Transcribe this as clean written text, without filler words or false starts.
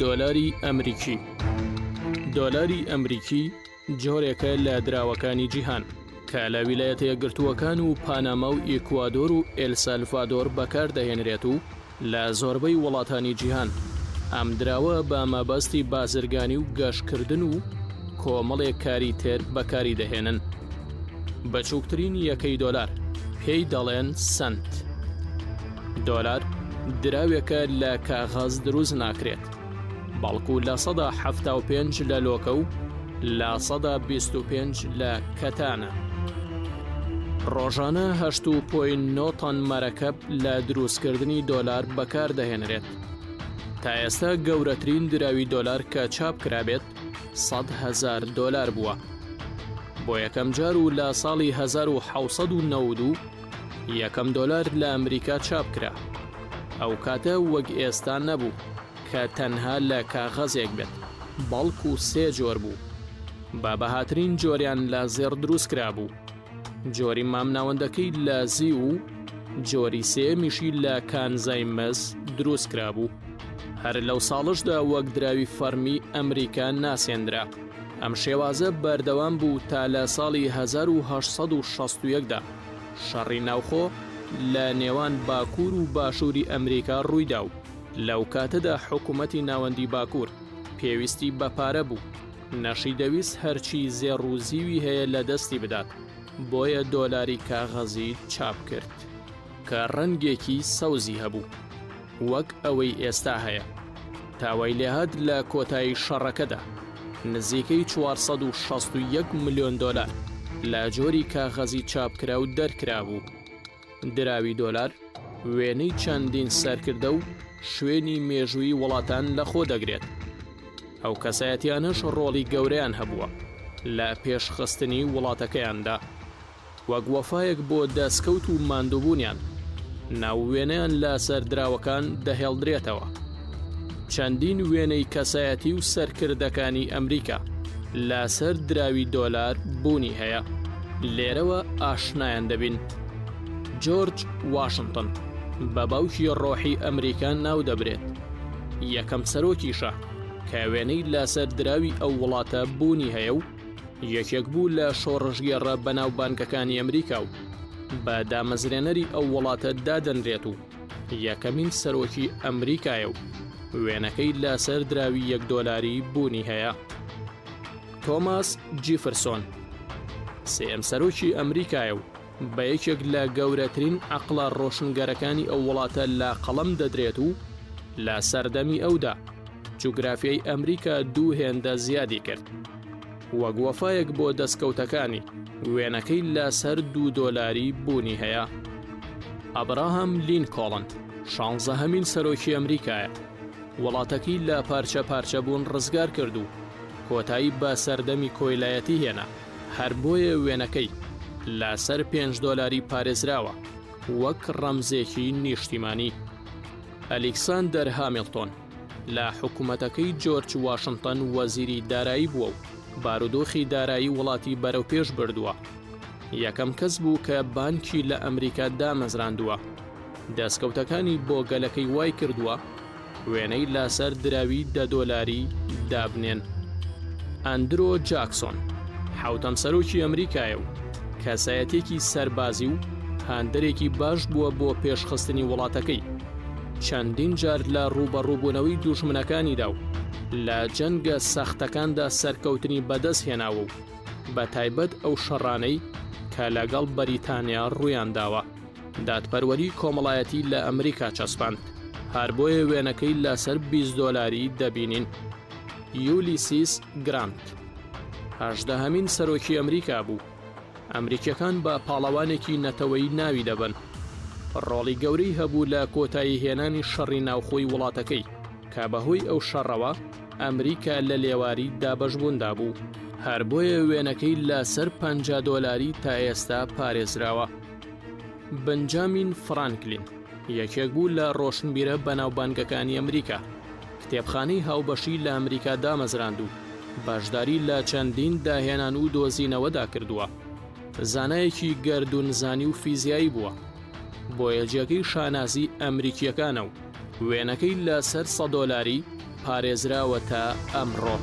دۆلاری ئەمریکی. دۆلاری ئەمریکی جۆرێکە لە دراوەکانی جیهان کە لە ویلایەتە یەکگرتووەکان و پاناما و ئیکوادۆر و ئێلسالڤادۆر بەکاردەهێنرێت و لە زۆربەی وڵاتانی جیهان ئەم دراوە بە مەبەستی بازرگانی و گەشتکردن و کۆمەڵێک کاری تر بەکاری دەهێنن. بەچووکترین یەکەی دۆلار پێی دەڵێن سنت. دۆلار دراوێکە لە کاغەز دروست ناکرێت، بەڵکو لە ١٧٥ لە لۆکە و لە ١٢٥ لە کەتانە. ڕۆژانە 8.9 تۆن مەرەکەب لە دروستکردنی دۆلار بەکاردەهێنرێت. تا ئێستا گەورەترین دراوی دۆلار کە چاپ کرابێت 100,000 دۆلار بووە. بۆ یەکەم جار و لە ساڵی 1992 یەکەم دۆلار لە ئەمریکا چاپ کرا. ئەو کاتە وەک ئێستا نەبوو کە تەنها لە کاغەزێک بێت، بەڵکو 3 جۆر بوو. بە بەهاترین جۆریان لە زێڕ دروست کرابوو. جۆری مامناوەندەکەی لە زی و جۆری سێمیشی لە کانزای مەز دروست کرابوو. هەر لەو ساڵشدا وەک دراوی فەرمی ئەمریکا ناسێنرا. ئەم شێوازە بەردەوام بوو تا لە ساڵی 1861دا شەڕی ناوخۆ لە نێوان باکوور و باشووری ئەمریکا ڕوویدا و لەو کاتەدا حکوومەتی ناوەندی باکوور پێویستی بە پارە بوو. نەشی دەویست هەرچی زێڕ و زیوی هەیە لە دەستی بدات، بۆیە دۆلاری کاغەزی چاپ کرد کە ڕەنگێکی سەوزی هەبوو وەک ئەوەی ئێستا هەیە. تاوای لێهات لە کۆتایی شەڕەکەدا نزیکەی 461 ملیۆن دۆلار لە جۆری کاغەزی چاپکرا و دەرکرا بوو. دراوی دۆلار وێنەی چەندین سەرکردە و شوێنی مێژووی وڵاتان لەخۆ دەگرێت. ئەو کەسایەتیانش ڕۆڵی گەورەیان هەبووە لە پێشخستنی وڵاتەکەیاندا، وەک وەفایەک بۆ دەستکەوت و ماندووبوونیان ناووێنەیان لە سەردراوەکان دەهێڵدرێتەوە. چەندین وێنەی کەسایەتی و سەرکردەکانی ئەمریکا لەسەر دراوی دۆلار بوونی هەیە. لێرەوە ئاشنایان دەبین. جۆرج واشنتن بە باوکی ڕۆحی ئەمریکان ناو دەبرێت. یەکەم سەرۆکیشە کە وێنەی لەسەر دراوی ئەو وڵاتە بوونی هەیە و یەکێک بوو لە شۆڕژگێڕە بەناوبانکەکانی ئەمریکا و بە دامەزرێنەری ئەو وڵاتە دادەنرێت و یەکەمین سەرۆکی ئەمریکایە و وێنەکەی لەسەر دراوی 1 دۆلاری بوونی هەیە. تۆماس جیفرسۆن سێم سەرۆکی ئەمریکایە و بە یەکێک لە گەورەترین عەقڵە ڕۆشنگەرەکانی ئەو وڵاتە لە قەڵەم دەدرێت و لە سەردەمی ئەودا جوگرافیای ئەمریکا 2 هێندە زیادی کرد. وەک وەفایەک بۆ دەستکەوتەکانی وێنەکەی لەسەر 2 دۆلاری بوونی هەیە. ئەبراهام لینکۆڵن 16هەمین سەرۆکی ئەمریکایە. وڵاتەکەی لە پارچە پارچە بوون ڕزگار کرد و کۆتایی بە سەردەمی کۆیلایەتی هێنا، هەر بۆیە وێنەکەی لەسەر 5 دۆلاری پارێزراوە وەک ڕەمزێکی نیشتیمانی. ئەلێکساندەر هامیلتۆن لە حکوومەتەکەی جۆرج واشنتن وەزیری دارایی بووە و بارودۆخی دارایی وڵاتی بەرەوپێش بردووە. یەکەم کەس بوو کە بانکی لە ئەمریکا دامەزراندووە. دەستکەوتەکانی بۆ گەلەکەی وای کردووە وێنەی لەسەر دراوی 10 دۆلاری دابنێن. ئەندرۆ جاکسۆن حوتەم سەرۆکی ئەمریکایە و کەسایەتێکی سەربازی و هاندەرێکی باش بووە بۆ پێشخستنی وڵاتەکەی. چەندین جار لە ڕوبەڕووبوونەوەی دوژمنەکانیدا و لە جەنگە سەختەکاندا سەرکەوتنی بەدەست هێناوە و بە تایبەت ئەو شەڕانەی کە لەگەڵ بەریتانیا ڕوویانداوە دادپەروەری کۆمەڵایەتی لە ئەمریکا چەسپاند، هەر بۆیە وێنەکەی لەسەر 20 دۆلاری دەبینین. یولیسیس گرانت 18هەمین سەرۆکی ئەمریکا بوو. ئەمریکیەکان بە پاڵەوانێکی نەتەوەیی ناوی دەبن. ڕۆڵی گەورەی هەبوو لە کۆتایی هێنانی شەڕی ناوخۆی وڵاتەکەی کە بەهۆی ئەو شەڕەوە ئەمریکا لە لێواری دابەشبووندا بوو، هەر بۆیە وێنەکەی لەسەر 50 دۆلاری تا ئێستا پارێزراوە. بنجامین فرانکلین یەکێک بوو لە ڕۆشنبیرە بەناوبانگەکانی ئەمریکا. کتێبخانەی هاوبەشی لە ئەمریکا دامەزراند و باشداری لە چەندین داهێنان و دۆزینەوەدا کردووە. زانایەکی گەردوونزانی و فیزیایی بووە. بۆ هێلجیەکەی شانازی ئەمریکیەکانە و وێنەکەی لە سەر $100 پارێزراوە تا ئەمڕۆ.